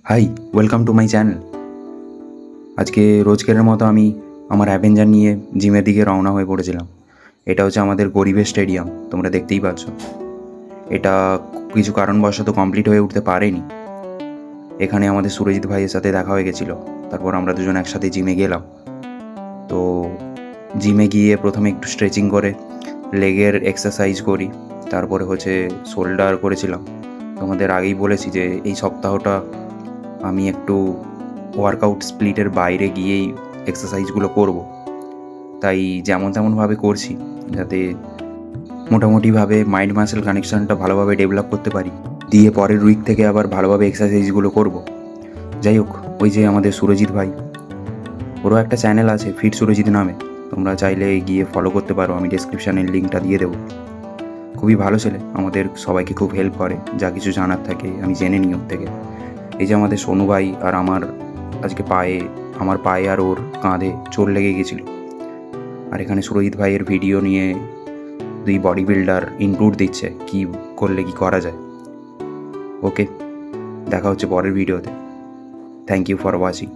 High, welcome to my channel. আজকে রোজকারের মতো আমি আমার অ্যাভেঞ্জার নিয়ে জিমের দিকে রওনা হয়ে পড়েছিলাম। এটা হচ্ছে আমাদের গরিবের স্টেডিয়াম, তোমরা দেখতেই পাচ্ছ। এটা কিছু কারণবশত কমপ্লিট হয়ে উঠতে পারেনি। এখানে আমাদের সুরজিৎ ভাইয়ের সাথে দেখা হয়ে গেছিলো, তারপর আমরা দুজন একসাথে জিমে গেলাম। তো জিমে গিয়ে প্রথমে একটু স্ট্রেচিং করে লেগের এক্সারসাইজ করি, তারপরে হচ্ছে শোল্ডার করেছিলাম। তোমাদের আগেই বলেছি যে এই সপ্তাহটা আমি একটু ওয়ার্কআউট স্প্লিটের বাইরে গিয়েই এক্সারসাইজগুলো করব। তাই যেমন তেমনভাবে করছি, যাতে মোটামুটিভাবে মাইন্ড মাসেল কানেকশানটা ভালোভাবে ডেভেলপ করতে পারি, দিয়ে পরের উইক থেকে আবার ভালোভাবে এক্সারসাইজগুলো করব। যাই হোক, ওই যে আমাদের সুরজিৎ ভাই, ওরও একটা চ্যানেল আছে ফিট সুরজিৎ নামে, তোমরা চাইলে গিয়ে ফলো করতে পারো, আমি ডেসক্রিপশানের লিঙ্কটা দিয়ে দেবো। খুবই ভালো ছেলে, আমাদের সবাইকে খুব হেল্প করে, যা কিছু জানার থাকে আমি জেনে নিই ওর থেকে। এই যে আমাদের সোনু ভাই আর আজকে আমার পায়ে আর ওর কাঁধে চোট লেগে গেছিলো। আর এখানে সুরজিৎ ভাইয়ের ভিডিও নিয়ে দুই বডি বিল্ডার ইনপুট দিচ্ছে কী করলে কি করা যায়। ওকে, দেখা হচ্ছে পরের ভিডিওতে। Thank you for watching.